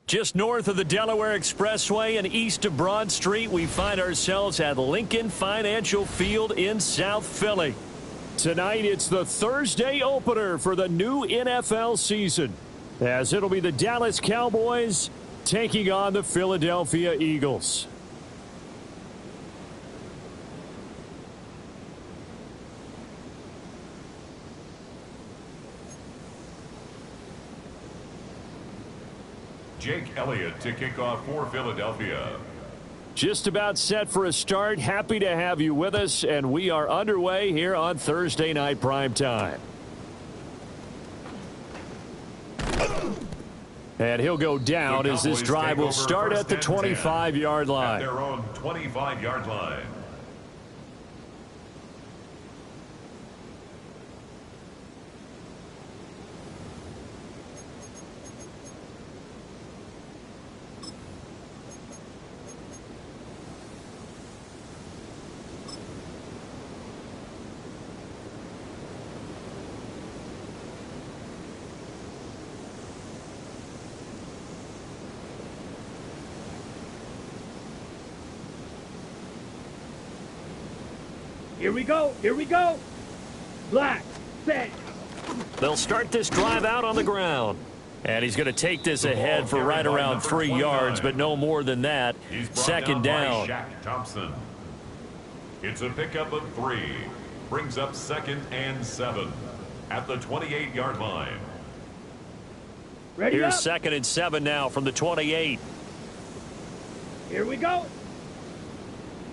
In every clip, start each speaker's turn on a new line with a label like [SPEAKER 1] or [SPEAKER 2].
[SPEAKER 1] Just north of the Delaware Expressway and east of Broad Street, we find ourselves at Lincoln Financial Field in South Philly. Tonight, it's the Thursday opener for the new NFL season, as it'll be the Dallas Cowboys taking on the Philadelphia Eagles.
[SPEAKER 2] Jake Elliott to kick off for Philadelphia.
[SPEAKER 1] Just about set for a start. Happy to have you with us, and we are underway here on Thursday Night Primetime. And he'll go down as this drive will start at the 25-yard line.
[SPEAKER 2] At their own 25-yard line.
[SPEAKER 3] Here we go. Here we go. Black, set.
[SPEAKER 1] They'll start this drive out on the ground. And he's going to take this ahead for right around 3 yards, but no more than that. Second down.
[SPEAKER 2] Shaq Thompson. It's a pickup of 3. Brings up 2nd and 7 at the 28-yard line.
[SPEAKER 3] Ready
[SPEAKER 1] Here's
[SPEAKER 3] up.
[SPEAKER 1] 2nd and 7 now from the 28.
[SPEAKER 3] Here we go.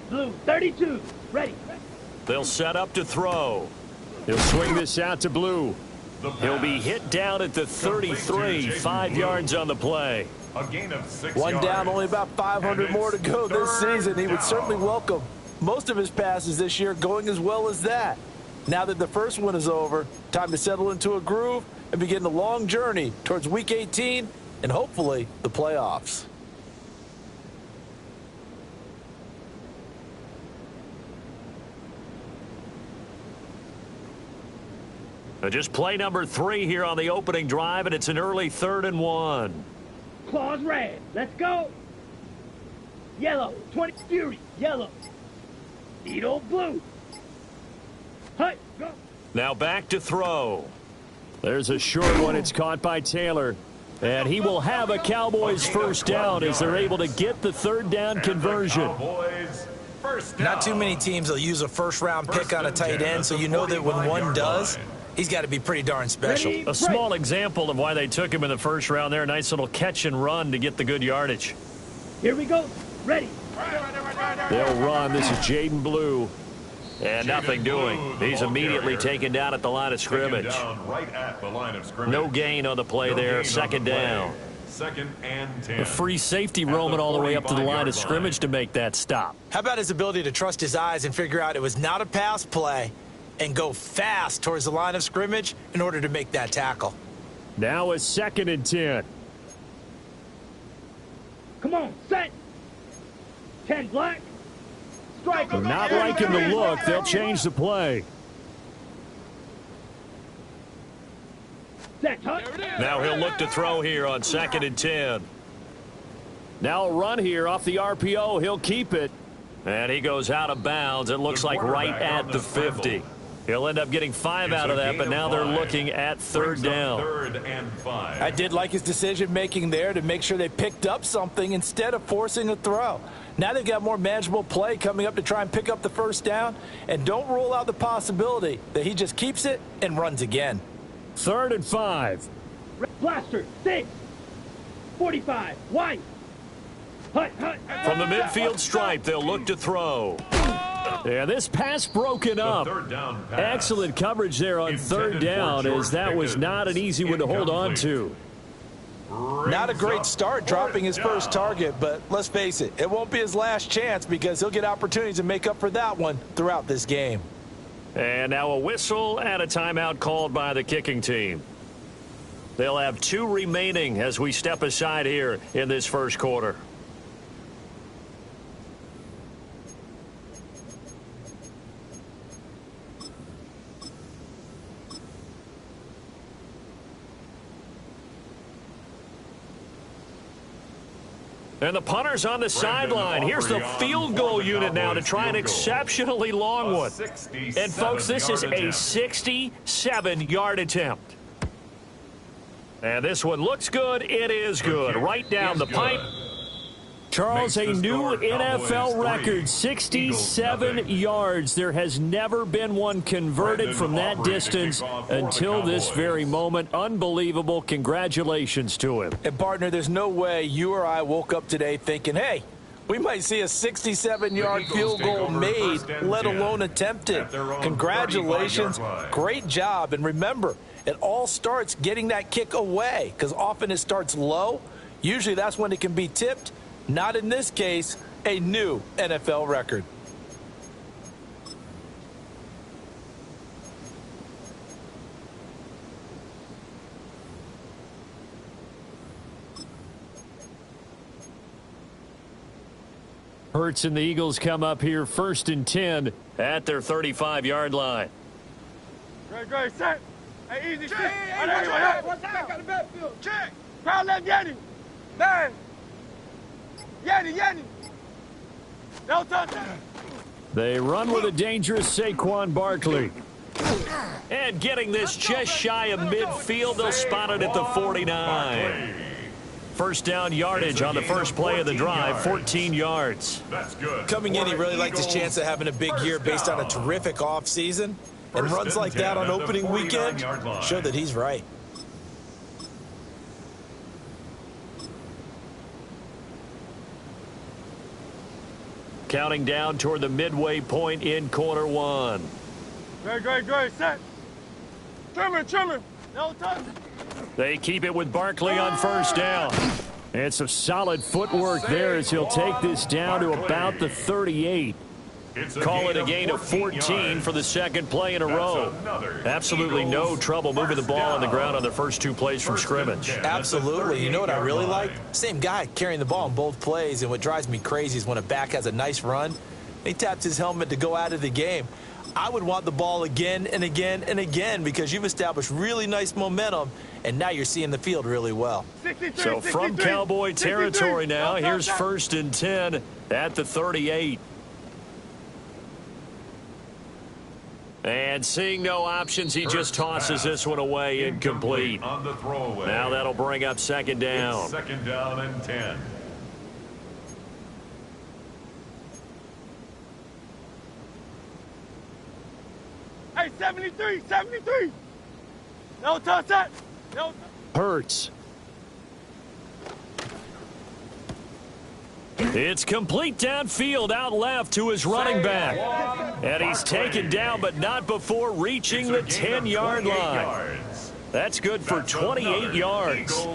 [SPEAKER 3] Blue, 32. Ready.
[SPEAKER 1] They'll set up to throw. He'll swing this out to Blue. He'll be hit down at the 33, 5 yards on the play.
[SPEAKER 2] A gain of 6
[SPEAKER 4] One
[SPEAKER 2] yards.
[SPEAKER 4] down, only about 500 more to go this season. He would certainly welcome most of his passes this year going as well as that. Now that the first one is over, time to settle into a groove and begin the long journey towards Week 18 and hopefully the playoffs.
[SPEAKER 1] Just play number 3 here on the opening drive, and it's an early 3rd and 1.
[SPEAKER 3] Claws red. Let's go. Yellow, 20 Fury. Yellow. Needle blue. Hut, go.
[SPEAKER 1] Now back to throw. There's a short one. It's caught by Taylor. And he will have a Cowboys first down as they're able to get the 3rd down conversion.
[SPEAKER 5] Not too many teams will use a first-round pick on a tight end, so you know that when one does, he's got to be pretty darn special.
[SPEAKER 1] A small example of why they took him in the first round there. A nice little catch and run to get the good yardage.
[SPEAKER 3] Here we go. Ready.
[SPEAKER 1] They'll run. This is Jaden Blue. And nothing doing. He's immediately taken down at the line of scrimmage. No gain on the play there. 2nd down.
[SPEAKER 2] 2nd and 10.
[SPEAKER 1] A free safety roaming all the way up to the line of scrimmage to make that stop.
[SPEAKER 5] How about his ability to trust his eyes and figure out it was not a pass play and go fast towards the line of scrimmage in order to make that tackle.
[SPEAKER 1] Now a 2nd and 10.
[SPEAKER 3] Come on, set. 10 black. Striker.
[SPEAKER 1] Not liking the look. They'll change the play.
[SPEAKER 3] Set, hut.
[SPEAKER 1] Now he'll look to throw here on 2nd and 10. Now a run here off the RPO. He'll keep it. And he goes out of bounds. It looks like right at the 50. He'll end up getting 5 out of that, but now they're looking at 3rd down.
[SPEAKER 2] 3rd and 5.
[SPEAKER 4] I did like his decision-making there to make sure they picked up something instead of forcing a throw. Now they've got more manageable play coming up to try and pick up the first down, and don't rule out the possibility that he just keeps it and runs again.
[SPEAKER 1] 3rd and 5.
[SPEAKER 3] Blaster, 6. 45, white. Hut, hut.
[SPEAKER 1] From the midfield stripe, they'll look to throw. Yeah, this pass broken up. Excellent coverage there on 3rd down, as that was not an easy one to hold on to.
[SPEAKER 4] Not a great start dropping his first target, but let's face it, it won't be his last chance because he'll get opportunities to make up for that one throughout this game.
[SPEAKER 1] And now a whistle and a timeout called by the kicking team. They'll have 2 remaining as we step aside here in this first quarter. And the punter's on the sideline. Here's the field goal unit now to try an exceptionally long one. And, folks, this is a 67-yard attempt. And this one looks good. It is good. Right down the pipe. Charles, a new NFL record, 67 yards. There has never been one converted from that distance until this very moment. Unbelievable. Congratulations to him.
[SPEAKER 4] And, partner, there's no way you or I woke up today thinking, hey, we might see a 67-yard field goal made, let alone attempted. Congratulations. Great job. And remember, it all starts getting that kick away because often it starts low. Usually that's when it can be tipped. Not in this case, a new NFL record.
[SPEAKER 1] Hurts and the Eagles come up here 1st and 10 at their 35-yard line.
[SPEAKER 3] Great, set. Hey, easy, check. What's back out of the backfield? Check. Crowd left Yanni. Man. Yanni. No touchdown.
[SPEAKER 1] They run with a dangerous Saquon Barkley. And getting this just shy of midfield, they'll spot it at the 49. First down yardage on the first play of the drive, 14 yards.
[SPEAKER 2] That's good.
[SPEAKER 5] Coming in, he really liked his chance of having a big year based on a terrific offseason. And runs like that on opening weekend show that he's right.
[SPEAKER 1] Counting down toward the midway point in quarter one.
[SPEAKER 3] Great, set. Trimmer. No touch.
[SPEAKER 1] They keep it with Barkley on first down. And some solid footwork there as he'll take this down to about the 38. Call it a gain of 14 for the second play in a row. Absolutely no trouble moving the ball on the ground on the first 2 plays from scrimmage.
[SPEAKER 5] Absolutely. You know what I really like? Same guy carrying the ball in both plays, and what drives me crazy is when a back has a nice run, he taps his helmet to go out of the game. I would want the ball again and again and again because you've established really nice momentum, and now you're seeing the field really well.
[SPEAKER 1] So from Cowboy territory now, here's 1st and 10 at the 38. And seeing no options, he just tosses this one away incomplete.
[SPEAKER 2] On the throwaway.
[SPEAKER 1] Now that'll bring up 2nd down.
[SPEAKER 2] It's 2nd down and 10.
[SPEAKER 3] Hey, 73. No touch that. No.
[SPEAKER 1] Hurts. It's complete downfield out left to his running back. And he's taken down, but not before reaching the 10-yard line. That's good for 28 yards.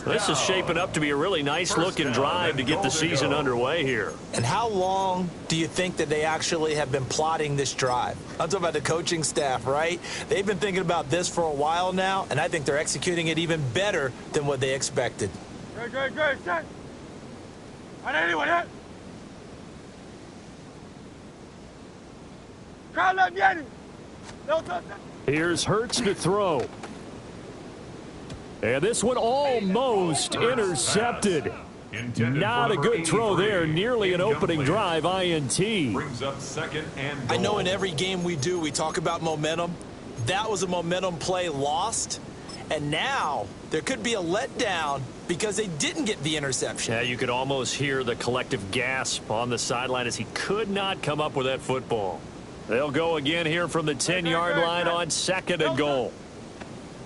[SPEAKER 1] This is shaping up to be a really nice-looking drive to get the season underway here.
[SPEAKER 5] And how long do you think that they actually have been plotting this drive? I'm talking about the coaching staff, right? They've been thinking about this for a while now, and I think they're executing it even better than what they expected.
[SPEAKER 3] Great, set. Anyone hit? Crowd left Yanni. No touchdown.
[SPEAKER 1] Here's Hurts to throw. And this one almost intercepted. Not a good throw there. Nearly an opening drive INT.
[SPEAKER 2] Brings up 2nd and goal.
[SPEAKER 5] I know in every game we do, we talk about momentum. That was a momentum play lost. And now there could be a letdown because they didn't get the interception.
[SPEAKER 1] Yeah, you could almost hear the collective gasp on the sideline as he could not come up with that football. They'll go again here from the 10-yard line on 2nd and goal.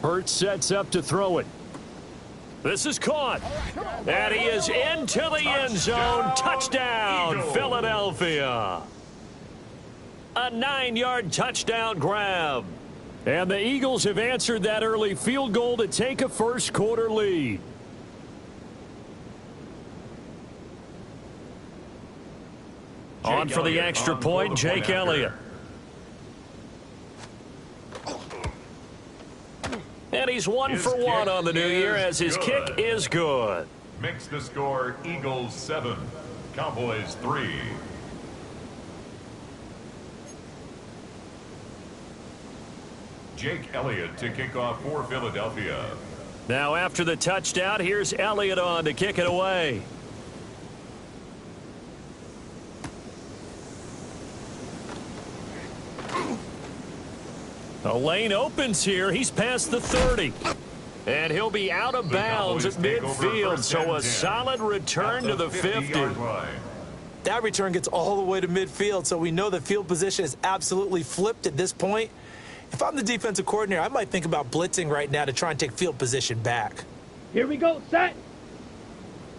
[SPEAKER 1] Hurts sets up to throw it. This is caught. And he is into the end zone. Touchdown, Philadelphia. A 9-yard touchdown grab. And the Eagles have answered that early field goal to take a first quarter lead. On for the extra point, Jake Elliott. And he's 1 for 1 on the new year as his kick is good.
[SPEAKER 2] Makes the score Eagles 7, Cowboys 3. Jake Elliott to kick off for Philadelphia.
[SPEAKER 1] Now after the touchdown, here's Elliott on to kick it away. The lane opens here. He's past the 30. And he'll be out of bounds at midfield, so a solid return to the 50.
[SPEAKER 5] That return gets all the way to midfield, so we know the field position is absolutely flipped at this point. If I'm the defensive coordinator, I might think about blitzing right now to try and take field position back.
[SPEAKER 6] Here we go, set.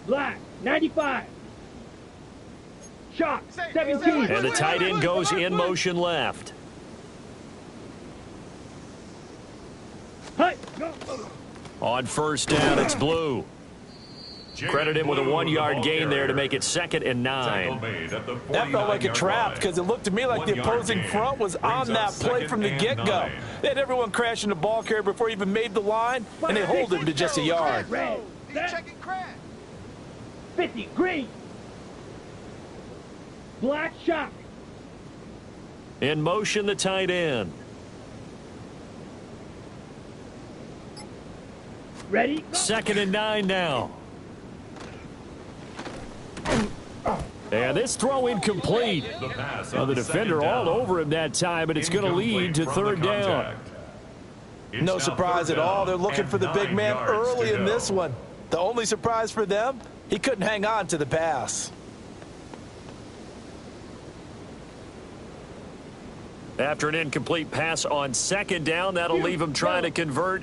[SPEAKER 6] Black, 95. Shock, 17.
[SPEAKER 1] And the tight end goes in motion left.
[SPEAKER 6] Hut, go.
[SPEAKER 1] On first down, it's Blue. Credit him with a 1-yard gain there to make it 2nd and 9.
[SPEAKER 5] That felt like a trap because it looked to me like the opposing front was on that play from the get-go. They had everyone crashing the ball carrier before he even made the line, and they hold him to just a yard.
[SPEAKER 6] Red, set. 50, green. Black, shock.
[SPEAKER 1] In motion, the tight end.
[SPEAKER 6] Ready? Go.
[SPEAKER 1] 2nd and 9 now. And this throw incomplete. The defender all over him that time, but it's going to lead to 3rd down.
[SPEAKER 5] No surprise at all. They're looking for the big man early in this one. The only surprise for them, he couldn't hang on to the pass.
[SPEAKER 1] After an incomplete pass on 2nd down, that'll leave him trying to convert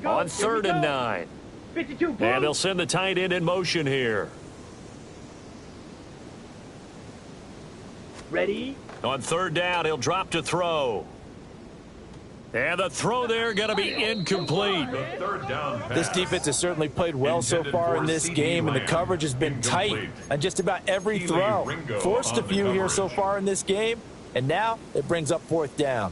[SPEAKER 1] on 3rd and 9.
[SPEAKER 6] 52,
[SPEAKER 1] and they'll send the tight end in motion here.
[SPEAKER 6] Ready?
[SPEAKER 1] On 3rd down, he'll drop to throw. And the throw there going to be incomplete.
[SPEAKER 5] This defense has certainly played well so far in this game, and the coverage has been tight on just about every throw. Forced a few here so far in this game, and now it brings up 4th down.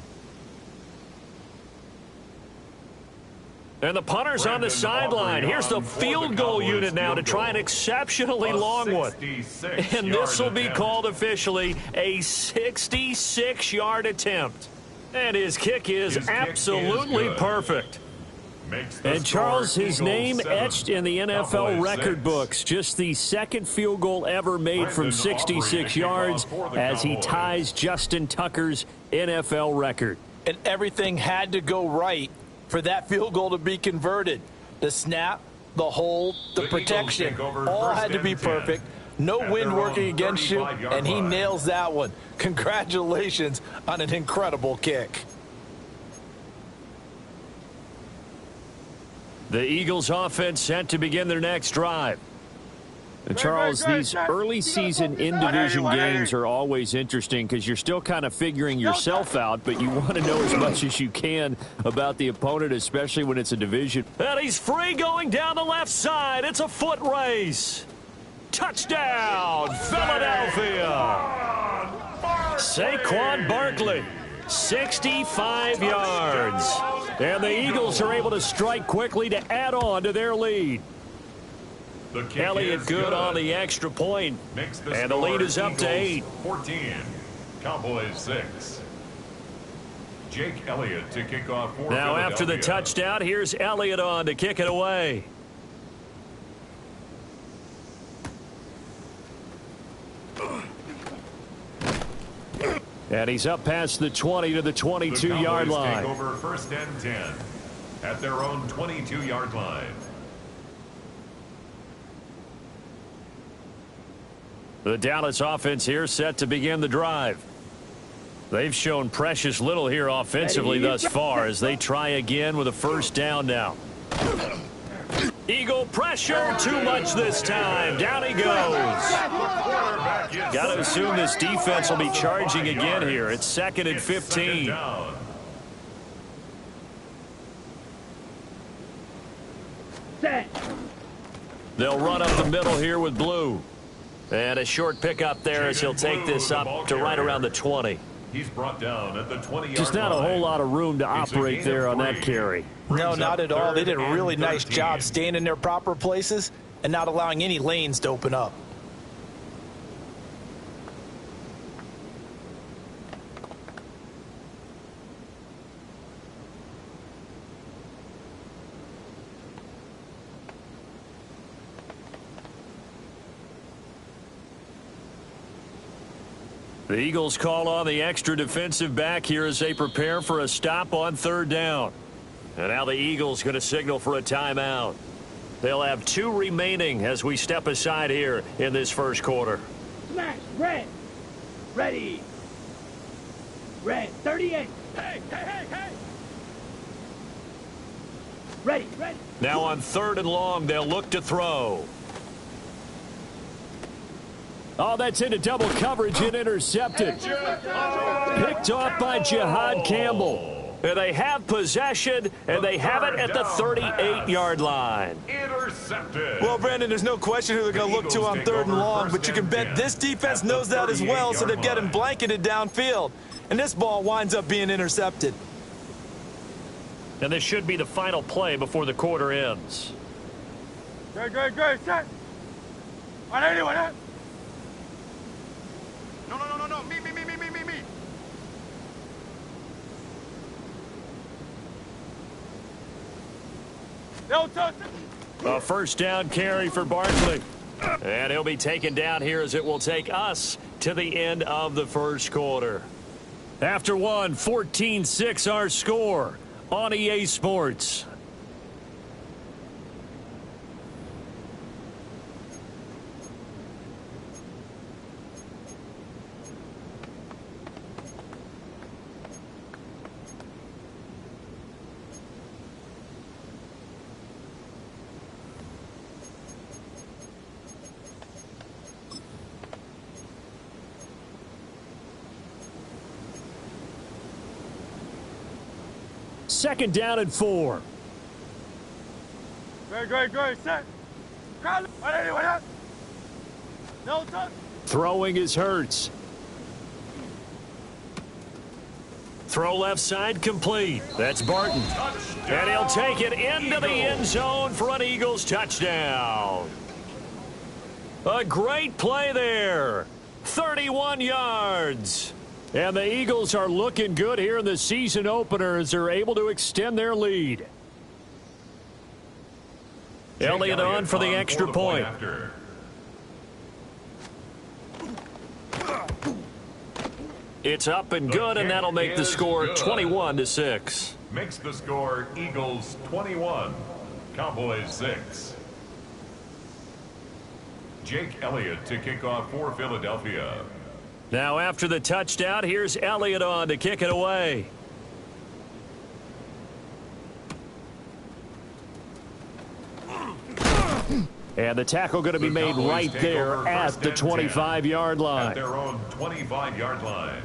[SPEAKER 1] And the punter's on the sideline. Here's the field goal unit now to try an exceptionally long one. And this will be called officially a 66-yard attempt. And his kick is absolutely perfect. And Charles, his name etched in the NFL record books. Just the 2nd field goal ever made from 66 yards as he ties Justin Tucker's NFL record.
[SPEAKER 5] And everything had to go right for that field goal to be converted. The snap, the hold, the protection, all had to be perfect. No wind working against you, and he nails that one. Congratulations on an incredible kick.
[SPEAKER 1] The Eagles offense set to begin their next drive. And Charles, these early season in-division games are always interesting because you're still kind of figuring yourself out, but you want to know as much as you can about the opponent, especially when it's a division. And he's free going down the left side. It's a foot race. Touchdown, Philadelphia. Saquon Barkley, 65 yards. And the Eagles are able to strike quickly to add on to their lead. Elliott good on the extra point, and the lead is up to 8.
[SPEAKER 2] 14, Cowboys 6. Jake Elliott to kick off for
[SPEAKER 1] Now after the touchdown, here's Elliott on to kick it away. And he's up past the 20 to the 22-yard line.
[SPEAKER 2] Take over 1st and 10 at their own 22-yard line.
[SPEAKER 1] The Dallas offense here set to begin the drive. They've shown precious little here offensively thus far as they try again with a 1st down now. Eagle pressure, too much this time. Down he goes. Got to assume this defense will be charging again here. It's 2nd and 15.
[SPEAKER 6] Set.
[SPEAKER 1] They'll run up the middle here with Blue. And a short pickup there as he'll take this up to right around the 20.
[SPEAKER 2] He's brought down at the 20-yard
[SPEAKER 1] Just not a whole lot of room to operate there on that carry.
[SPEAKER 5] No, not at all. They did a really nice job staying in their proper places and not allowing any lanes to open up.
[SPEAKER 1] The Eagles call on the extra defensive back here as they prepare for a stop on 3rd down. And now the Eagles going to signal for a timeout. They'll have 2 remaining as we step aside here in this first quarter.
[SPEAKER 6] Smash, red. Ready. Red, 38. Hey. Ready.
[SPEAKER 1] Now on 3rd and long, they'll look to throw. Oh, that's into double coverage and intercepted. Picked off by Jihad Campbell. And they have possession, and they have it at the 38-yard line.
[SPEAKER 2] Intercepted.
[SPEAKER 5] Well, Brandon, there's no question who they're going to look to on 3rd and long, but you can bet this defense knows that as well, so they've got him blanketed downfield. And this ball winds up being intercepted.
[SPEAKER 1] And this should be the final play before the quarter ends.
[SPEAKER 3] Great, set. On anyone, huh? No, me. No touch.
[SPEAKER 1] A first down carry for Barkley. And he'll be taken down here as it will take us to the end of the first quarter. After one, 14-6 our score on EA Sports. Second down and 4.
[SPEAKER 3] Great, set. Crowd, on anyone, huh? No touch.
[SPEAKER 1] Throwing is Hurts. Throw left side complete. That's Barton. And he'll take it into the end zone for an Eagles touchdown. A great play there. 31 yards. And the Eagles are looking good here in the season opener as they're able to extend their lead. Elliott on for the extra point. It's up and good, and that'll make the score 21-6.
[SPEAKER 2] Makes the score Eagles 21, Cowboys 6. Jake Elliott to kick off for Philadelphia.
[SPEAKER 1] Now after the touchdown, here's Elliott on to kick it away. And the tackle going to be made right there at the 25-yard line.
[SPEAKER 2] At their own 25-yard line.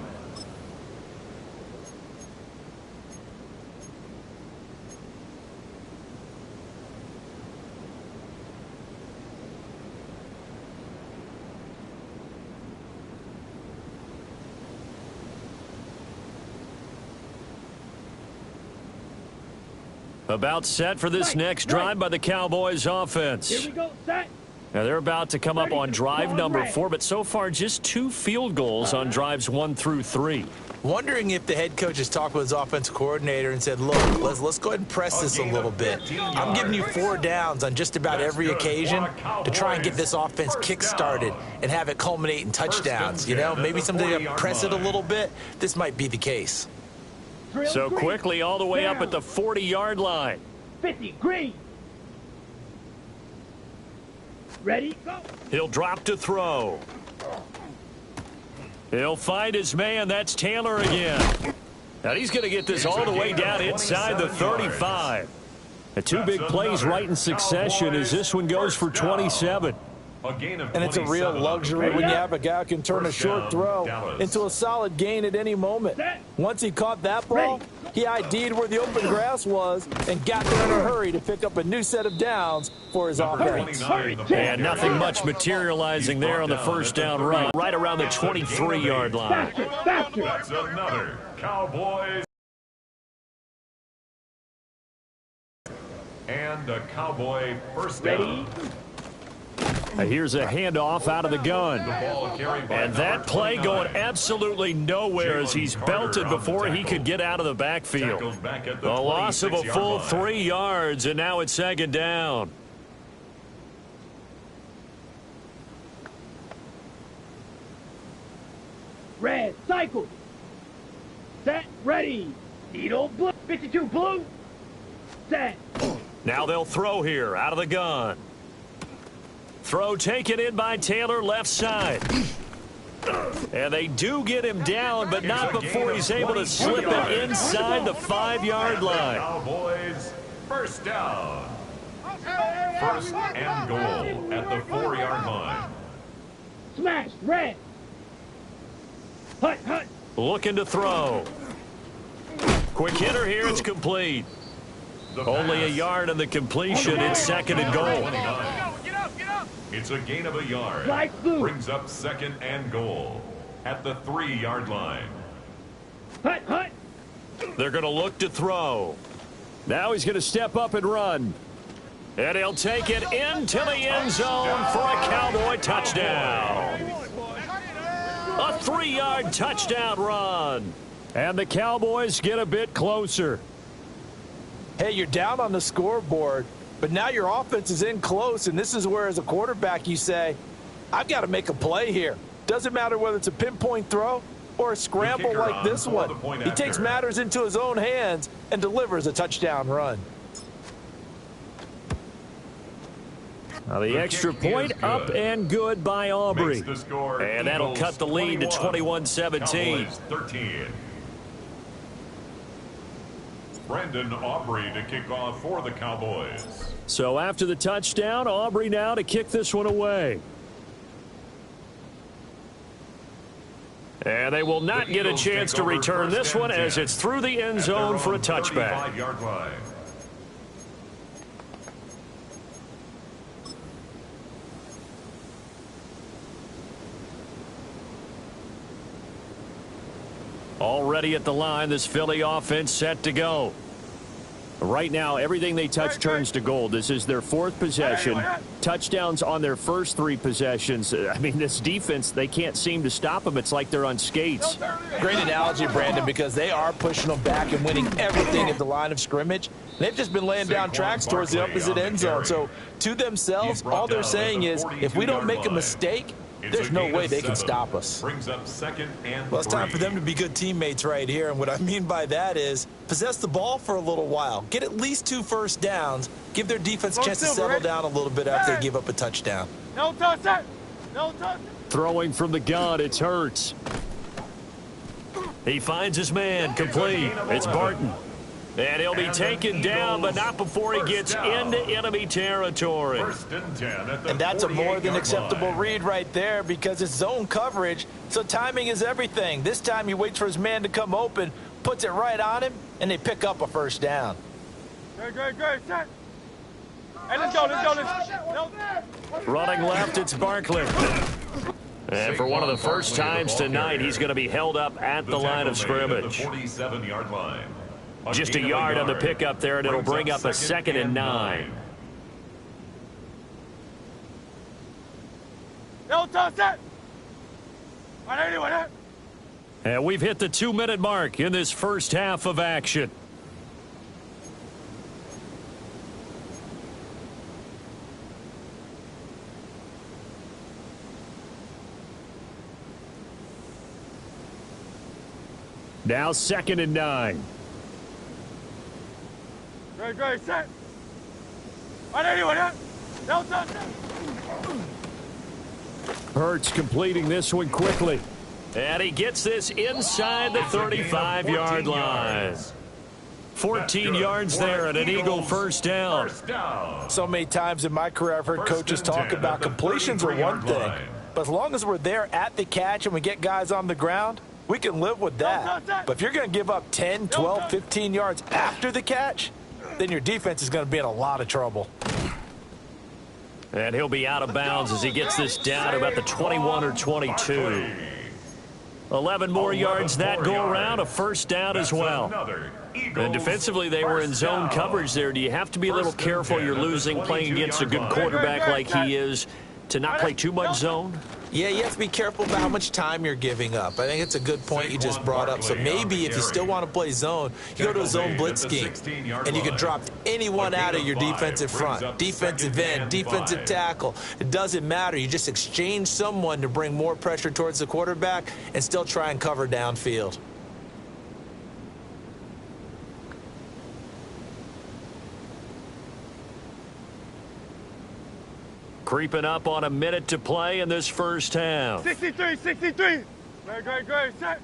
[SPEAKER 1] About set for this next drive by the Cowboys offense.
[SPEAKER 6] Here we go, set.
[SPEAKER 1] Now they're about to come up on drive number 4, but so far just 2 field goals on drives 1 through 3.
[SPEAKER 5] Wondering if the head coach has talked with his offensive coordinator and said, look, let's go ahead and press this a little bit. I'm giving you 4 downs on just about every occasion to try and get this offense kick-started and have it culminate in touchdowns. You know, maybe someday to press it a little bit. This might be the case.
[SPEAKER 1] So quickly all the way up at the 40-yard line.
[SPEAKER 6] 50, green. Ready, go.
[SPEAKER 1] He'll drop to throw. He'll find his man. That's Taylor again. Now he's going to get this all the way down inside the 35. The 2 big plays right in succession as this one goes for 27.
[SPEAKER 4] And it's a real luxury when you have a guy who can turn a short throw into a solid gain at any moment. Once he caught that ball, He ID'd where the open grass was and got there in a hurry to pick up a new set of downs for his offense.
[SPEAKER 1] And nothing much materializing there on the first down run, right around the 23-yard line.
[SPEAKER 2] That's another Cowboys. And a Cowboy first down.
[SPEAKER 1] Here's a handoff out of the gun. And that play going absolutely nowhere as he's belted before he could get out of the backfield. A loss of a full 3 yards, and now it's second down.
[SPEAKER 6] Red, cycle. Set, ready. Needle, blue. 52, blue. Set.
[SPEAKER 1] Now they'll throw here out of the gun. Throw taken in by Taylor, left side. And they do get him down, but not before he's able to slip it inside the 5-yard line.
[SPEAKER 2] Cowboys first down. First and goal at the 4-yard line.
[SPEAKER 6] Smash, red. Hut, hut.
[SPEAKER 1] Looking to throw. Quick hitter here, it's complete. Only a yard on the completion. It's second and goal.
[SPEAKER 2] It's a gain of a yard. Brings up second and goal at the 3-yard line.
[SPEAKER 6] Hut, hut.
[SPEAKER 1] They're going to look to throw. Now he's going to step up and run. And he'll take it into the end zone for a Cowboy touchdown. A 3-yard touchdown run. And the Cowboys get a bit closer.
[SPEAKER 4] Hey, you're down on the scoreboard, but now your offense is in close, and this is where, as a quarterback, you say, I've got to make a play here. Doesn't matter whether it's a pinpoint throw or a scramble like this one. He takes matters into his own hands and delivers a touchdown run.
[SPEAKER 1] Now the extra point up and good by Aubrey. And that'll cut the lead to 21-17.
[SPEAKER 2] 13. Brandon Aubrey to kick off for the Cowboys.
[SPEAKER 1] So after the touchdown, Aubrey now to kick this one away. And they will not get a chance to return this one as it's through the end zone for a touchback.
[SPEAKER 2] 35-yard line.
[SPEAKER 1] Already at the line, this Philly offense set to go. Right now, everything they touch turns to gold. This is their 4th possession. Touchdowns on their first 3 possessions. I mean, this defense, they can't seem to stop them. It's like they're on skates.
[SPEAKER 4] Great analogy, Brandon, because they are pushing them back and winning everything at the line of scrimmage. They've just been laying down tracks towards the opposite end zone. So to themselves, all they're saying is, if we don't make a mistake, there's no way they can stop us.
[SPEAKER 2] Brings up second and
[SPEAKER 5] Well, it's time for them to be good teammates right here. And what I mean by that is possess the ball for a little while. Get at least 2 first downs. Give their defense a chance to settle down a little bit after they give up a touchdown.
[SPEAKER 3] No touch that. No touch.
[SPEAKER 1] Throwing from the gun, it's Hurts. He finds his man, complete. It's Barton. And he'll be taken down, but not before he gets into enemy territory.
[SPEAKER 2] First and 10 at the
[SPEAKER 4] And that's a more than
[SPEAKER 2] 48-yard
[SPEAKER 4] acceptable
[SPEAKER 2] line.
[SPEAKER 4] read right there because it's zone coverage, so timing is everything. This time he waits for his man to come open, puts it right on him, and they pick up a first down.
[SPEAKER 3] Great, set. Hey, let's go. No.
[SPEAKER 1] Running left, it's Barkley. And for one of the first times tonight, he's going to be held up at the line of scrimmage.
[SPEAKER 2] The 47-yard line.
[SPEAKER 1] Just a yard on the pickup there, and it'll bring up a second and 9.
[SPEAKER 3] No touch that. All right, anyway.
[SPEAKER 1] And we've hit the 2-minute mark in this first half of action. Now second and 9.
[SPEAKER 3] Great, set. All right, anyway. No touch that.
[SPEAKER 1] Hurts completing this one quickly. And he gets this inside the 35-yard line. 14 yards there and an Eagle first down.
[SPEAKER 4] So many times in my career I've heard coaches talk about completions are one thing, but as long as we're there at the catch and we get guys on the ground, We can live with that. But if you're going to give up 10, 12, 15 yards after the catch, then your defense is going to be in a lot of trouble.
[SPEAKER 1] And he'll be out of bounds as he gets this down to about the 21 or 22. 11 more yards that go around, a first down as well. And defensively, they were in zone coverage there. Do you have to be a little careful you're losing playing against a good quarterback like he is to not play too much zone?
[SPEAKER 5] Yeah, you have to be careful about how much time you're giving up. I think it's a good point you just brought up. So maybe if you still want to play zone, you go to a zone blitz scheme, and you can drop anyone out of your defensive front, defensive end, defensive tackle. It doesn't matter. You just exchange someone to bring more pressure towards the quarterback and still try and cover downfield.
[SPEAKER 1] Creeping up on a minute to play in this first half.
[SPEAKER 3] 63, 63. Great, set.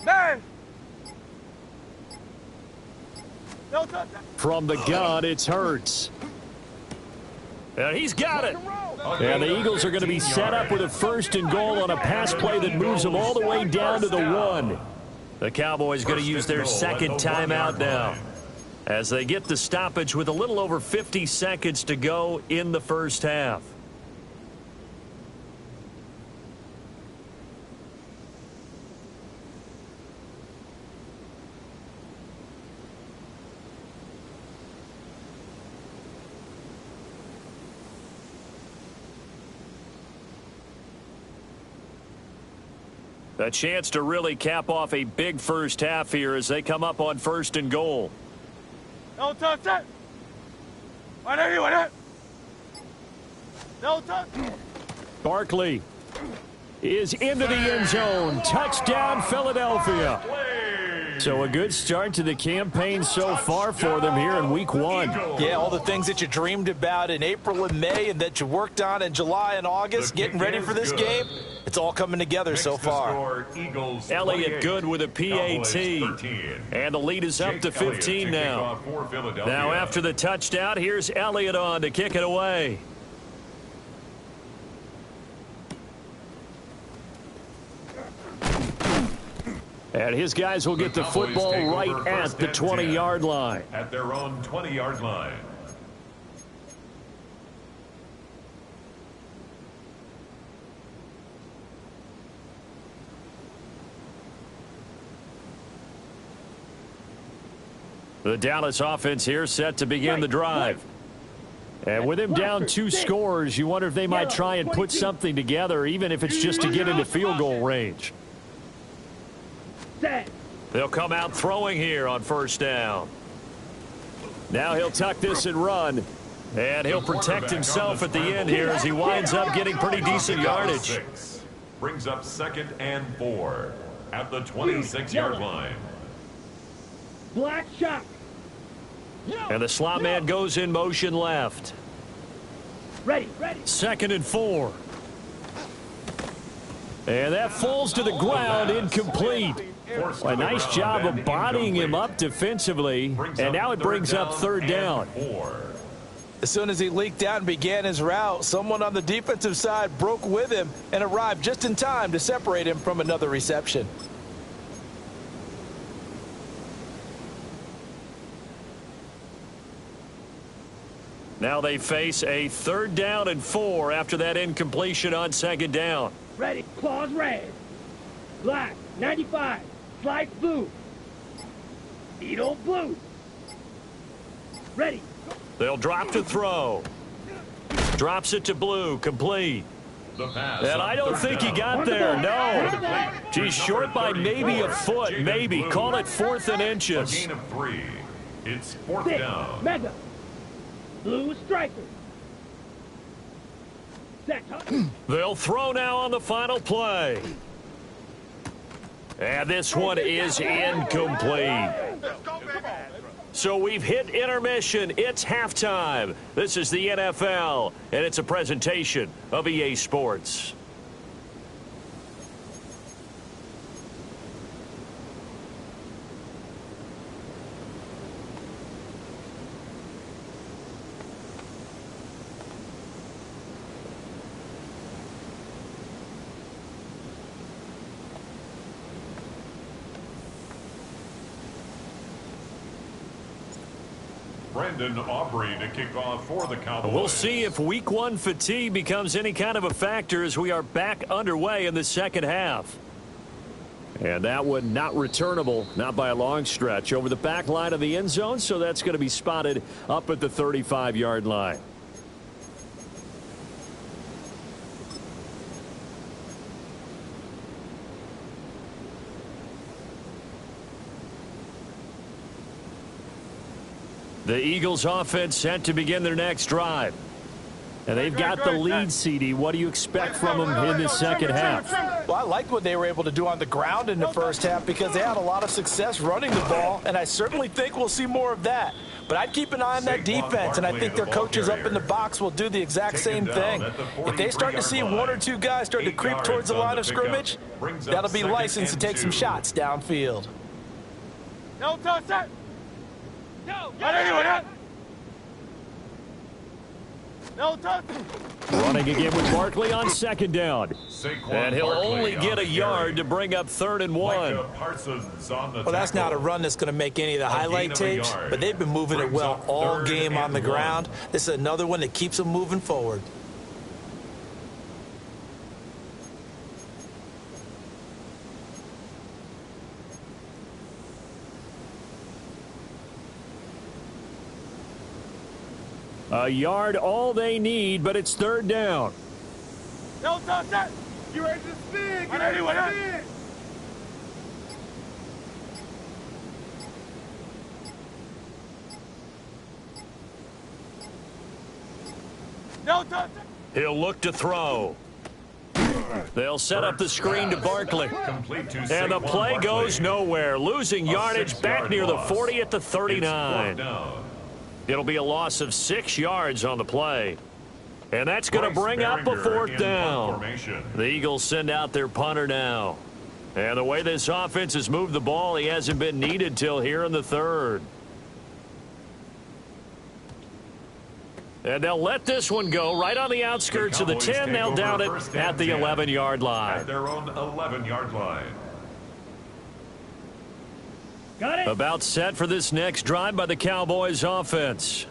[SPEAKER 3] Man.
[SPEAKER 1] From the gun, it's Hurts. And he's got it. And the Eagles are going to be set up with a first and goal on a pass play that moves them all the way down to the 1. The Cowboys going to use their second timeout now, as they get the stoppage with a little over 50 seconds to go in the first half. A chance to really cap off a big first half here as they come up on first and goal.
[SPEAKER 3] No touch that. Right. No touch.
[SPEAKER 1] Barkley is into the end zone. Touchdown, Philadelphia. So a good start to the campaign so far for them here in week 1.
[SPEAKER 4] Yeah, all the things that you dreamed about in April and May and that you worked on in July and August, getting ready for this game, it's all coming together so far.
[SPEAKER 1] Elliott good with a PAT. And the lead is up to 15 now. Now after the touchdown, here's Elliott on to kick it away. And his guys will get the football right at the 20-yard line.
[SPEAKER 2] At their own 20-yard line.
[SPEAKER 1] The Dallas offense here set to begin the drive. And with him down 2 scores, you wonder if they might try and put something together, even if it's just to get into field goal range. They'll come out throwing here on first down. Now he'll tuck this and run. And he'll protect himself at the end here as he winds up getting pretty decent yardage.
[SPEAKER 2] Brings up 2nd and 4 at the 26-yard line.
[SPEAKER 6] Black shot.
[SPEAKER 1] And the slot man goes in motion left.
[SPEAKER 6] Ready.
[SPEAKER 1] 2nd and 4. And that falls to the ground, incomplete. A nice job of bodying him up defensively, and now it brings up 3rd down.
[SPEAKER 4] As soon as he leaked out and began his route, someone on the defensive side broke with him and arrived just in time to separate him from another reception.
[SPEAKER 1] Now they face a 3rd down and 4 after that incompletion on 2nd down.
[SPEAKER 6] Ready. Claws red. Black. 95. Slice blue. Needle blue. Ready.
[SPEAKER 1] They'll drop to throw. Drops it to blue. Complete. And I don't think he got there. No. He's short by maybe a foot. Maybe. Call it 4th and inches.
[SPEAKER 2] A gain of 3. It's 4th down.
[SPEAKER 6] Mega. Blue striker. Set.
[SPEAKER 1] They'll throw now on the final play. And this one is incomplete. So we've hit intermission. It's halftime. This is the NFL, and it's a presentation of EA Sports.
[SPEAKER 2] Brendan Aubrey to kick off for the Cowboys.
[SPEAKER 1] We'll see if week one fatigue becomes any kind of a factor as we are back underway in the second half. And that one not returnable, not by a long stretch, over the back line of the end zone, so that's going to be spotted up at the 35-yard line. The Eagles offense set to begin their next drive. And they've got the lead, CD. What do you expect from them in the second half?
[SPEAKER 4] Well, I liked what they were able to do on the ground in the first half because they had a lot of success running the ball, and I certainly think we'll see more of that. But I'd keep an eye on that defense, and I think their coaches up in the box will do the exact same thing. If they start to see one or two guys start to creep towards the line of scrimmage, that'll be licensed to take some shots downfield.
[SPEAKER 3] No touch that. No touch.
[SPEAKER 1] Running again with Barkley on second down. And he'll only get a yard to bring up 3rd and 1.
[SPEAKER 5] Well, that's not a run that's going to make any of the highlight tapes, but they've been moving it well all game on the ground. This is another one that keeps them moving forward.
[SPEAKER 1] A yard all they need, but it's 3rd down.
[SPEAKER 3] No touch that. You ready to spin? Get ready to spin. No touch that.
[SPEAKER 1] He'll look to throw. They'll set up the screen to Barkley. And the play goes nowhere. Losing yardage back near the 40 at the 39. It'll be a loss of 6 yards on the play. And that's going to bring up a 4th down. The Eagles send out their punter now. And the way this offense has moved the ball, he hasn't been needed till here in the 3rd. And they'll let this one go right on the outskirts of the 10. They'll down it at the 11-yard line.
[SPEAKER 2] At their own 11-yard line.
[SPEAKER 6] Got it.
[SPEAKER 1] About set for this next drive by the Cowboys offense.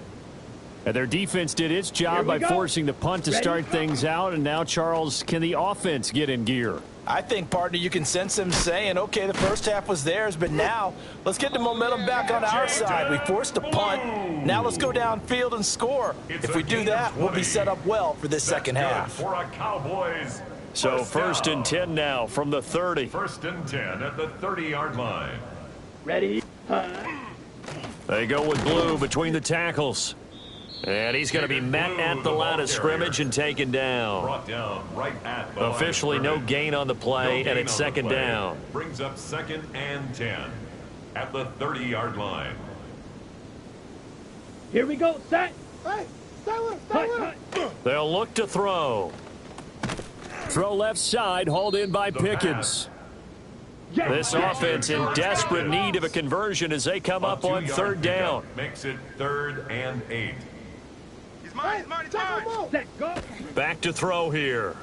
[SPEAKER 1] And their defense did its job by forcing the punt to start things out. And now, Charles, can the offense get in gear?
[SPEAKER 4] I think, partner, you can sense them saying, okay, the first half was theirs, but now let's get the momentum back on our side. We forced a punt. Now let's go downfield and score. If we do that, we'll be set up well for this second half.
[SPEAKER 2] For a Cowboys.
[SPEAKER 1] So 1st and 10 now from the 30.
[SPEAKER 2] 1st and 10 at the 30-yard line.
[SPEAKER 6] Ready?
[SPEAKER 1] They go with Blue between the tackles. And he's going to be met at the line of scrimmage and taken down.
[SPEAKER 2] Brought down right at the
[SPEAKER 1] Officially no gain on the play, and it's 2nd down.
[SPEAKER 2] Brings up 2nd and 10 at the 30-yard line.
[SPEAKER 6] Here we go. Set.
[SPEAKER 3] Hey, stay with him.
[SPEAKER 1] They'll look to throw. Throw left side, hauled in by Pickens. This offense in desperate need of a conversion as they come up on 3rd down.
[SPEAKER 2] Makes it 3rd and 8.
[SPEAKER 3] He's mine.
[SPEAKER 6] Set. Go.
[SPEAKER 1] Back to throw here.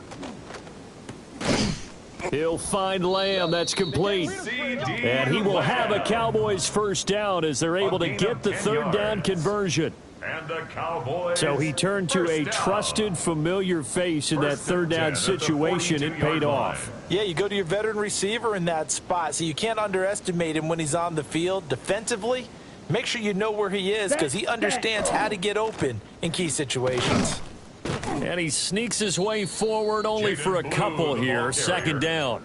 [SPEAKER 1] He'll find Lamb. That's complete. And he will have a Cowboys 1st down as they're able to get the 3rd down conversion.
[SPEAKER 2] And the Cowboys.
[SPEAKER 1] So he turned to a trusted, familiar face in that 3rd down situation. It paid off.
[SPEAKER 4] Yeah, you go to your veteran receiver in that spot, so you can't underestimate him when he's on the field defensively. Make sure you know where he is because he understands how to get open in key situations.
[SPEAKER 1] And he sneaks his way forward only for a couple here. 2nd down.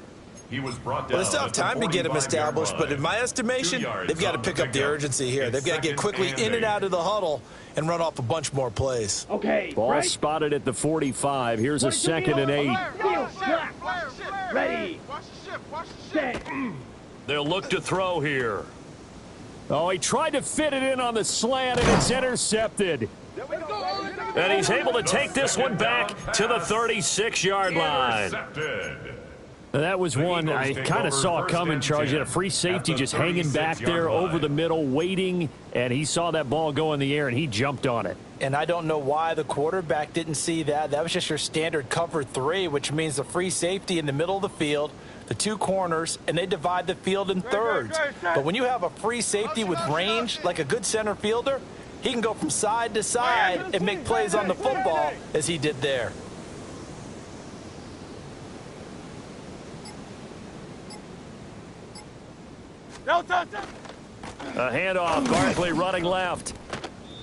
[SPEAKER 2] He was brought down.
[SPEAKER 5] Well, they still have time to get him established, but in my estimation, they've got to pick up the urgency here. They've got to get quickly in and out of the huddle and run off a bunch more plays.
[SPEAKER 6] Okay.
[SPEAKER 1] Ball
[SPEAKER 6] right.
[SPEAKER 1] spotted at the 45. Here's a 2nd and 8.
[SPEAKER 6] Ready. Set.
[SPEAKER 1] They'll look to throw here. Oh, he tried to fit it in on the slant, and it's intercepted. And he's able to take this one back to the 36-yard line. That was one I kind of saw coming, Charles. You had a free safety just hanging back there over the middle, waiting, and he saw that ball go in the air, and he jumped on it.
[SPEAKER 4] And I don't know why the quarterback didn't see that. That was just your standard cover 3, which means the free safety in the middle of the field, the 2 corners, and they divide the field in thirds. But when you have a free safety with range, like a good center fielder, He can go from side to side and make plays on the football as he did there.
[SPEAKER 3] No touch.
[SPEAKER 1] A handoff, Barkley running left.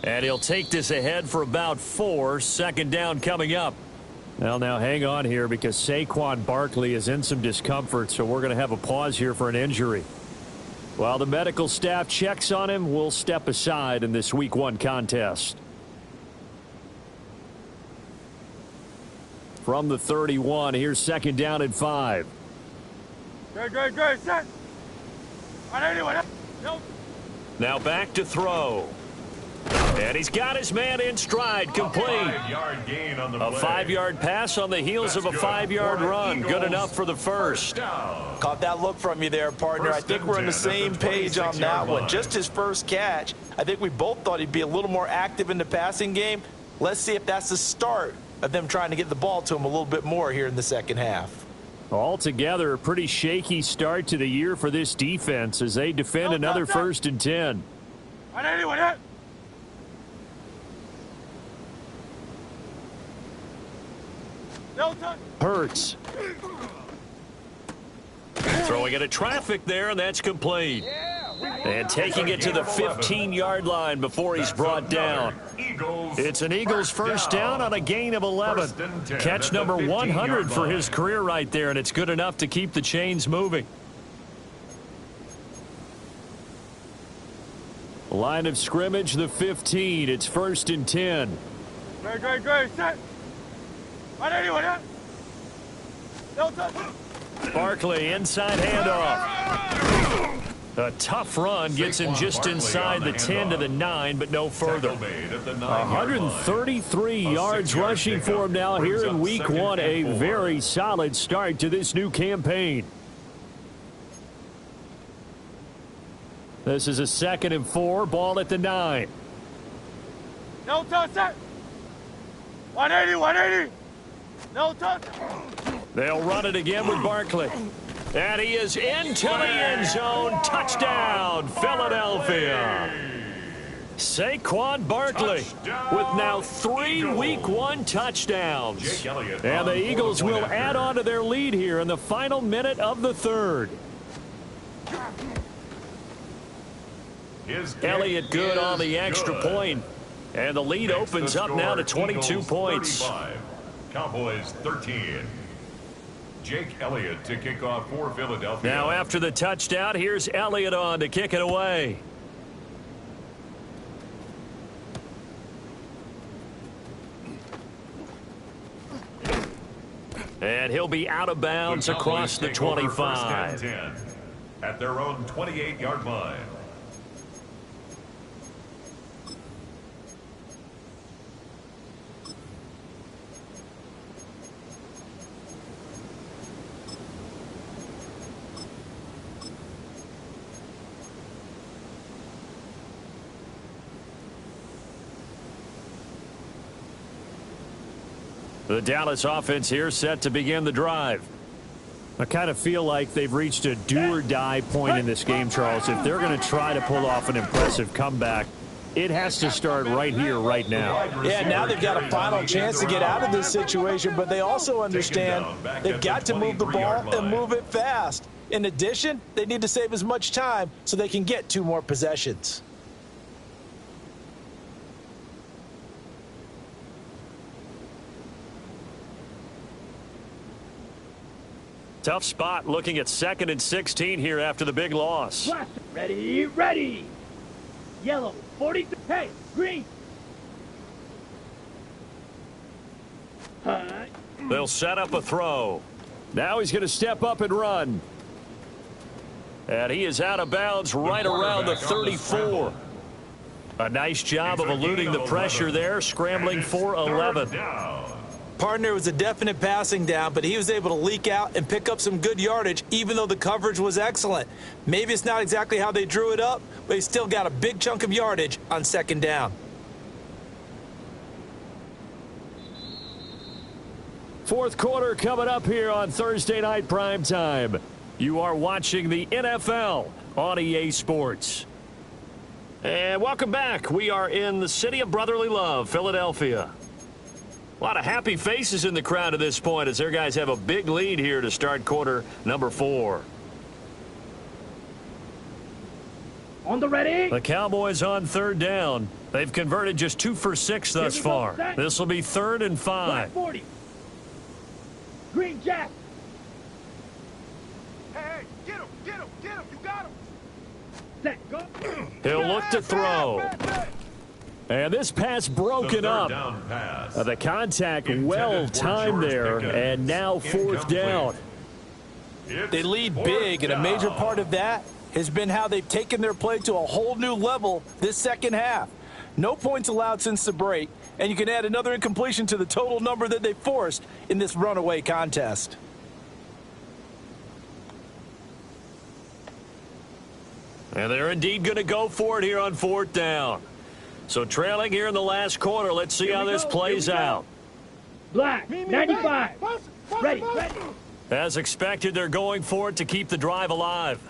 [SPEAKER 1] And he'll take this ahead for about 4. Second down coming up. Well, now hang on here because Saquon Barkley is in some discomfort, so we're going to have a pause here for an injury. While the medical staff checks on him, we'll step aside in this Week 1 contest. From the 31, here's second down and 5.
[SPEAKER 3] Great, set.
[SPEAKER 1] Now back to throw. And he's got his man in stride, complete. A 5-yard pass on the heels of a 5-yard run. Good enough for the first.
[SPEAKER 4] Caught that look from you there, partner. I think we're on the same page on that one. Just his first catch. I think we both thought he'd be a little more active in the passing game. Let's see if that's the start of them trying to get the ball to him a little bit more here in the second half.
[SPEAKER 1] Altogether, a pretty shaky start to the year for this defense as they defend another 1st and 10. Hurts. Throwing into traffic there, and that's complete. And taking it to the 15-yard line before he's brought down. It's an Eagles first down on a gain of 11. Catch number 100 for his career right there, and it's good enough to keep the chains moving. Line of scrimmage, the 15. It's 1st and 10.
[SPEAKER 3] Great, set.
[SPEAKER 1] Barkley, inside handoff. A tough run gets him just inside the 10 to the 9, but no further. 133 yards rushing for him now here in Week 1. A very solid start to this new campaign. This is a 2nd and 4. Ball at the 9.
[SPEAKER 3] No touch, set. 180. No touch.
[SPEAKER 1] They'll run it again with Barkley. And he is into the end zone. Touchdown, Philadelphia. Saquon Barkley with now 3 Week 1 touchdowns. And the Eagles will add on to their lead here in the final minute of the 3rd. Elliott good on the extra point. And the lead opens up now to 22 points.
[SPEAKER 2] Cowboys 13. Jake Elliott to kick off for Philadelphia.
[SPEAKER 1] Now after the touchdown, here's Elliott on to kick it away. And he'll be out of bounds across the 25.
[SPEAKER 2] At their own 28-yard line.
[SPEAKER 1] The Dallas offense here set to begin the drive. I kind of feel like they've reached a do-or-die point in this game, Charles. If they're going to try to pull off an impressive comeback, it has to start right here, right now.
[SPEAKER 4] Yeah, now they've got a final chance to get out of this situation, but they also understand they've got to move the ball and move it fast. In addition, they need to save as much time so they can get 2 more possessions.
[SPEAKER 1] Tough spot looking at 2nd and 16 here after the big loss.
[SPEAKER 6] Ready. Yellow, 43. Hey, green.
[SPEAKER 1] They'll set up a throw. Now he's going to step up and run. And he is out of bounds right around the 34. A nice job of eluding the pressure there, scrambling for 11.
[SPEAKER 5] Partner was a definite passing down, but he was able to leak out and pick up some good yardage, even though the coverage was excellent. Maybe it's not exactly how they drew it up, but he still got a big chunk of yardage on 2nd down.
[SPEAKER 1] Fourth quarter coming up here on Thursday Night Primetime. You are watching the NFL on EA Sports. And welcome back. We are in the city of brotherly love, Philadelphia. A lot of happy faces in the crowd at this point as their guys have a big lead here to start quarter number 4.
[SPEAKER 6] On the ready.
[SPEAKER 1] The Cowboys on 3rd down. They've converted just 2 for 6 thus far. This will be 3rd and 5.
[SPEAKER 6] 40. Green Jack.
[SPEAKER 3] Hey, get him, you got him.
[SPEAKER 6] Set, go.
[SPEAKER 1] He'll look to throw. And this pass broken up. The contact well timed there, and now 4th down.
[SPEAKER 4] They lead big, and a major part of that has been how they've taken their play to a whole new level this second half. No points allowed since the break, and you can add another incompletion to the total number that they forced in this runaway contest.
[SPEAKER 1] And they're indeed going to go for it here on 4th down. So trailing here in the last quarter, let's see how this plays out.
[SPEAKER 6] Black, 95. Ready.
[SPEAKER 1] As expected, they're going for it to keep the drive alive.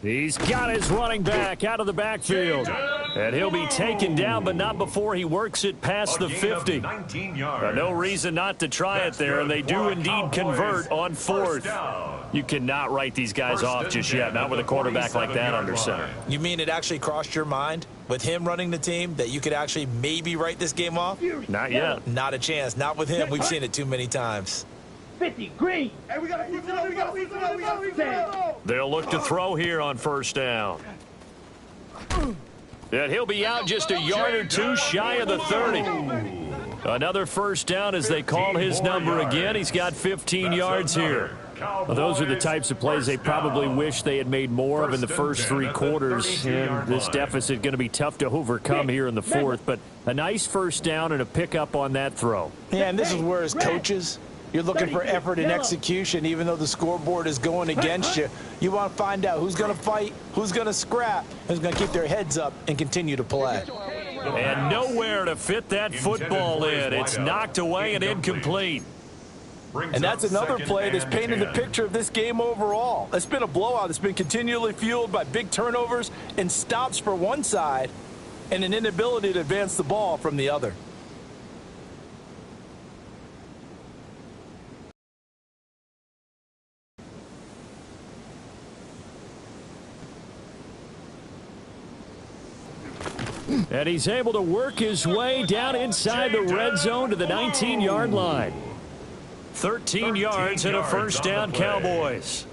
[SPEAKER 1] He's got his running back out of the backfield. And he'll be taken down, but not before he works it past the 50. No reason not to try it there, and they do indeed convert on 4th. You cannot write these guys off just yet, not with a quarterback like that under center.
[SPEAKER 5] You mean it actually crossed your mind with him running the team that you could actually maybe write this game off?
[SPEAKER 1] Not yet.
[SPEAKER 5] Not a chance. Not with him. We've seen it too many times.
[SPEAKER 6] 50, green.
[SPEAKER 3] Hey, we got
[SPEAKER 1] They'll look to throw here on 1st down. And he'll be out just a yard or 2 shy of the 30. Another 1st down as they call his number again. He's got 15 yards here. Well, those are the types of plays they probably wish they had made more of in the first 3 quarters. And this deficit going to be tough to overcome here in the 4th. But a nice 1st down and a pickup on that throw.
[SPEAKER 4] Yeah, and this is where, as coaches, you're looking for effort and execution, even though the scoreboard is going against you. You want to find out who's going to fight, who's going to scrap, who's going to keep their heads up and continue to play.
[SPEAKER 1] And nowhere to fit that football in. It's knocked away and incomplete.
[SPEAKER 4] And that's another play that's painted the picture of this game overall. It's been a blowout. It's been continually fueled by big turnovers and stops for one side and an inability to advance the ball from the other.
[SPEAKER 1] And he's able to work his way down inside the red zone to the 19-yard line. 13 yards and a 1st down, Cowboys.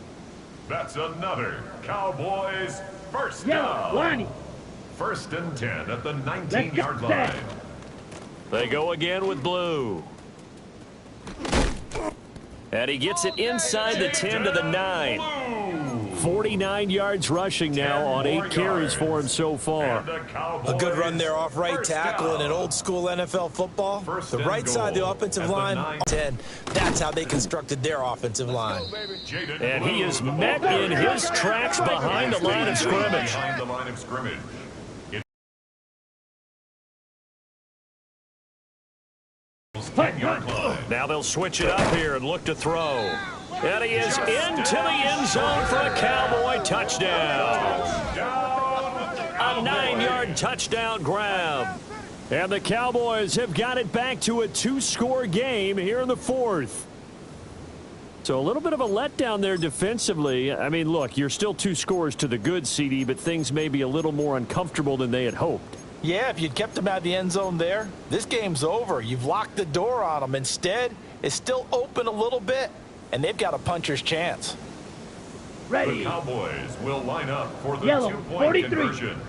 [SPEAKER 2] That's another Cowboys 1st
[SPEAKER 6] Yellow,
[SPEAKER 2] down.
[SPEAKER 6] Lonnie.
[SPEAKER 2] 1st and 10 at the 19-yard line.
[SPEAKER 1] They go again with blue. And he gets it inside the 10 to the 9. 49 yards rushing now on 8 carries for him so far.
[SPEAKER 5] A good run there off right tackle in an old school NFL football. The right side of the offensive line, 10. That's how they constructed their offensive line.
[SPEAKER 1] And he is met in his tracks behind the line of scrimmage. Now they'll switch it up here and look to throw. And he is into the end zone for a Cowboy touchdown. A 9-yard touchdown grab. And the Cowboys have got it back to a 2-score game here in the 4th. So a little bit of a letdown there defensively. I mean, look, you're still 2 scores to the good, CD, but things may be a little more uncomfortable than they had hoped.
[SPEAKER 4] Yeah, if you'd kept them out of the end zone there, this game's over. You've locked the door on them. Instead, it's still open a little bit, and they've got a puncher's chance.
[SPEAKER 6] Ready.
[SPEAKER 2] The Cowboys will line up for the
[SPEAKER 6] Yellow,
[SPEAKER 2] 2-point
[SPEAKER 6] 43.
[SPEAKER 2] conversion.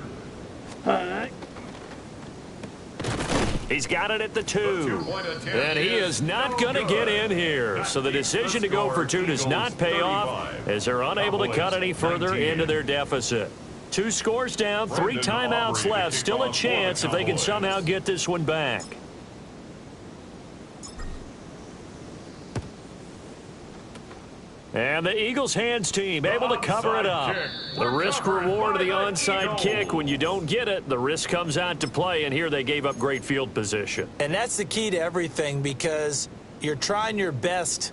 [SPEAKER 1] He's got it at the 2. And he is not going to get in here. So the decision to go for 2 does not pay off as they're unable to cut any further into their deficit. 2 scores down, 3 timeouts left. Still a chance if they can somehow get this one back. And the Eagles hands team able to cover it up. The risk reward of the onside kick. When you don't get it, the risk comes out to play, and here they gave up great field position.
[SPEAKER 5] And that's the key to everything, because you're trying your best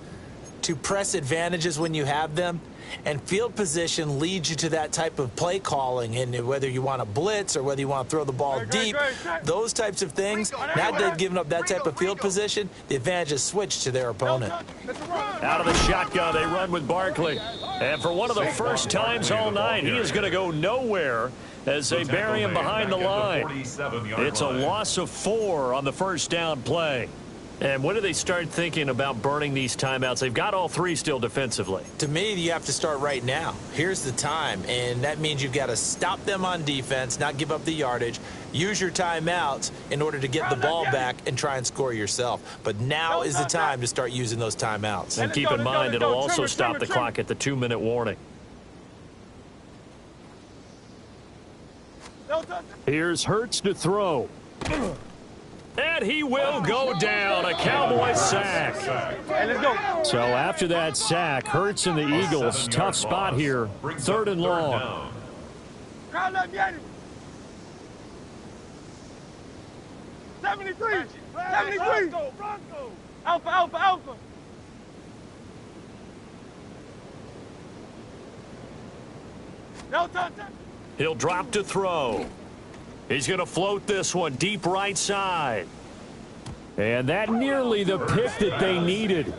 [SPEAKER 5] to press advantages when you have them. And field position leads you to that type of play calling, and whether you want to blitz or whether you want to throw the ball deep, those types of things. Now that they've given up that type of field position, the advantage is switched to their opponent.
[SPEAKER 1] Out of the shotgun, they run with Barkley. And for one of the first times all night, he is going to go nowhere as they bury him behind the line. It's a loss of 4 on the first down play. And when do they start thinking about burning these timeouts? They've got all 3 still defensively.
[SPEAKER 5] To me, you have to start right now. Here's the time, and that means you've got to stop them on defense, not give up the yardage, use your timeouts in order to get the ball back and try and score yourself. But now is the time to start using those timeouts.
[SPEAKER 1] And keep in mind, it'll also stop the clock at the 2-minute warning. Here's Hurts to throw. And he will go down. A Cowboy sack. So after that sack, Hurts and the Eagles, tough spot here. 3rd and long.
[SPEAKER 3] Crowd left Yanni. 73. 73. Alpha, alpha, alpha. No touch.
[SPEAKER 1] He'll drop to throw. He's going to float this one deep right side. And that nearly the pick that they needed.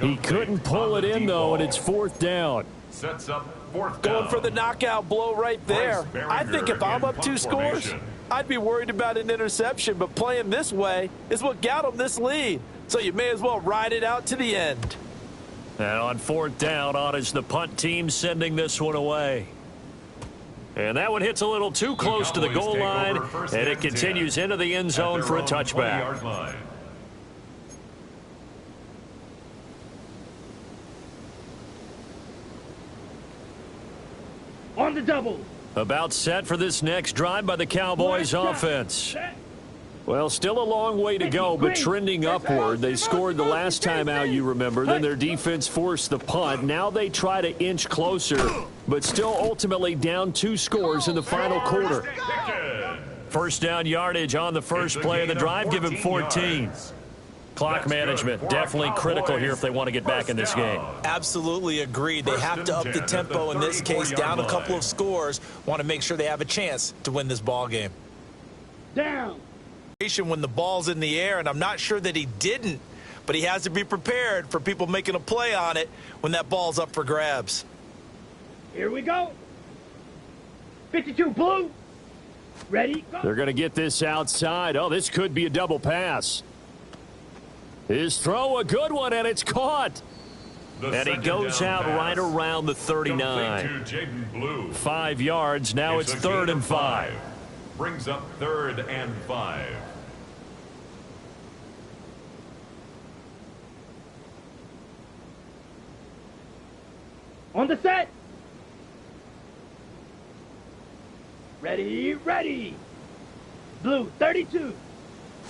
[SPEAKER 1] He couldn't pull it in, though, and it's 4th down.
[SPEAKER 2] Sets up 4th down.
[SPEAKER 4] Going for the knockout blow right there. I think if I'm up 2 scores, I'd be worried about an interception, but playing this way is what got them this lead. So you may as well ride it out to the end.
[SPEAKER 1] And on 4th down, on is the punt team sending this one away. And that one hits a little too close to the goal line, and it continues into the end zone for a touchback.
[SPEAKER 6] On the double.
[SPEAKER 1] About set for this next drive by the Cowboys offense. Well, still a long way to go, but trending upward. They scored the last time out, you remember. Then their defense forced the punt. Now they try to inch closer, but still ultimately down 2 scores in the final quarter. First down yardage on the first play of the drive. Give him 14. Clock management definitely critical here if they want to get back in this game.
[SPEAKER 5] Absolutely agreed. They have to up the tempo in this case, down a couple of scores. Want to make sure they have a chance to win this ball game.
[SPEAKER 6] Down.
[SPEAKER 5] When the ball's in the air, and I'm not sure that he didn't, but he has to be prepared for people making a play on it when that ball's up for grabs.
[SPEAKER 6] Here we go. 52 blue. Ready? Go.
[SPEAKER 1] They're going to get this outside. Oh, this could be a double pass. His throw, a good one, and it's caught. And he goes out right around the 39. 5 yards. Now it's 3rd and 5.
[SPEAKER 2] Brings up 3rd and 5.
[SPEAKER 6] On the set. Ready, ready. Blue, 32.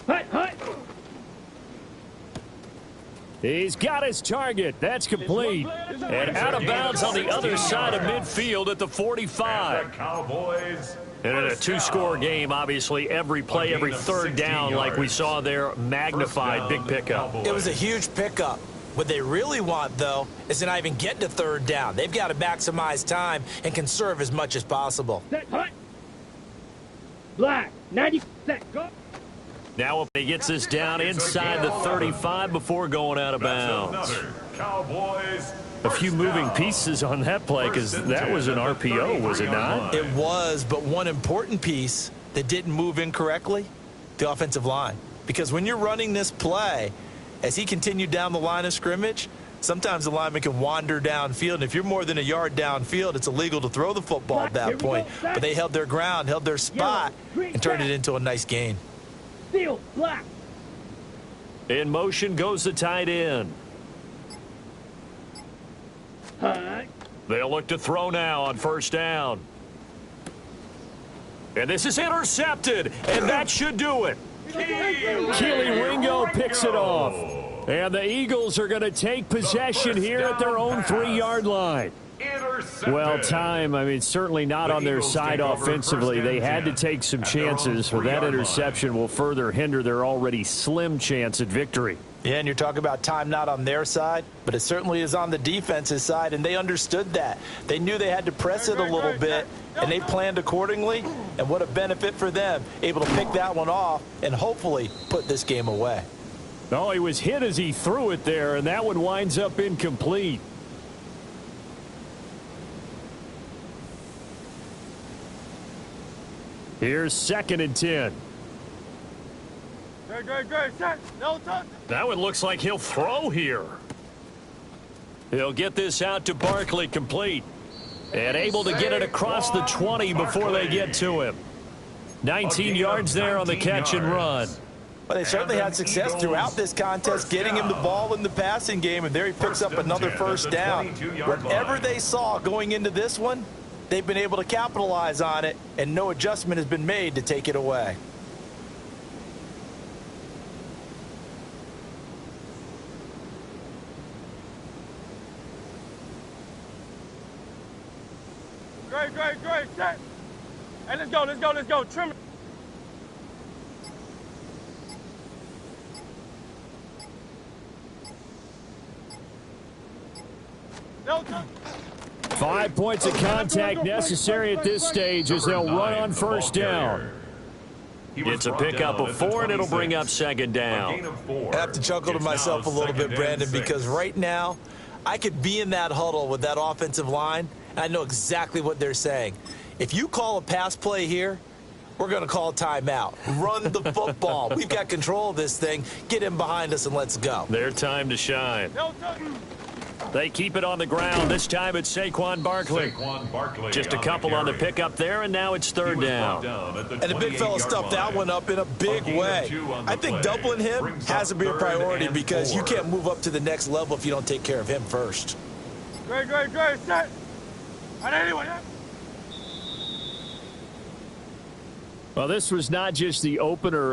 [SPEAKER 6] Hut, hut.
[SPEAKER 1] He's got his target. That's complete. And out of bounds on the other side of midfield at the 45.
[SPEAKER 2] And the Cowboys.
[SPEAKER 1] And in a 2-score game, obviously, every play, every 3rd down, like we saw there, magnified, big pickup.
[SPEAKER 5] It was a huge pickup. What they really want, though, is to not even get to 3rd down. They've got to maximize time and conserve as much as possible.
[SPEAKER 6] Set, hut. Black, 90, set, go.
[SPEAKER 1] Now he gets this down inside the 35 before going out of bounds.
[SPEAKER 2] Cowboys.
[SPEAKER 1] A few moving pieces on that play because that was an RPO, was it not?
[SPEAKER 5] It was, but one important piece that didn't move incorrectly, the offensive line. Because when you're running this play, as he continued down the line of scrimmage, sometimes the lineman can wander downfield. And if you're more than a yard downfield, it's illegal to throw the football at that point. But they held their ground, held their spot, and turned it into a nice gain.
[SPEAKER 6] Steel, black.
[SPEAKER 1] In motion goes the tight end.
[SPEAKER 6] Hut.
[SPEAKER 1] They'll look to throw now on 1st down. And this is intercepted, and that should do it. Keely Ringo picks it off. And the Eagles are going to take possession here at their own 3-yard line.
[SPEAKER 2] intercepted.
[SPEAKER 1] Well, time, I mean, certainly not
[SPEAKER 2] The
[SPEAKER 1] on their
[SPEAKER 2] Eagles
[SPEAKER 1] side
[SPEAKER 2] take over
[SPEAKER 1] offensively.
[SPEAKER 2] first and
[SPEAKER 1] They had to
[SPEAKER 2] 10
[SPEAKER 1] take some
[SPEAKER 2] at their own
[SPEAKER 1] chances, but that
[SPEAKER 2] 3-yard
[SPEAKER 1] interception will further hinder their already slim chance at victory.
[SPEAKER 5] Yeah, and you're talking about time not on their side, but it certainly is on the defense's side, and they understood that. They knew they had to press it a little bit, and they planned accordingly, and what a benefit for them, able to pick that one off and hopefully put this game away.
[SPEAKER 1] Oh, he was hit as he threw it there, and that one winds up incomplete. Here's 2nd and 10.
[SPEAKER 3] Great, set. No touch.
[SPEAKER 1] That one looks like he'll throw here. He'll get this out to Barkley, complete. And able to get it across the 20 before they get to him. 19 yards there on the catch and run.
[SPEAKER 5] Well, they certainly had success throughout this contest, getting him the ball in the passing game, and there he picks up another first down. Whatever they saw going into this one, they've been able to capitalize on it, and no adjustment has been made to take it away.
[SPEAKER 3] Great, set. Hey, let's go. Trim it. No touch.
[SPEAKER 1] 5 points of contact necessary at this stage as they'll run on first down. It's a pickup of 4, and it'll bring up 2nd down.
[SPEAKER 5] I have to chuckle to myself a little bit, Brandon, because right now I could be in that huddle with that offensive line, and I know exactly what they're saying. If you call a pass play here, we're going to call a timeout. Run the football. We've got control of this thing. Get him behind us and let's go.
[SPEAKER 1] Their time to shine.
[SPEAKER 3] No touch.
[SPEAKER 1] They keep it on the ground. This time it's Saquon Barkley. Just a couple on the pickup there, and now it's 3rd down.
[SPEAKER 5] And the big fella stuffed that one up in a big way. I think doubling him has to be a priority because you can't move up to the next level if you don't take care of him first.
[SPEAKER 3] Great, set. And anyway,
[SPEAKER 1] Well, this was not just the opener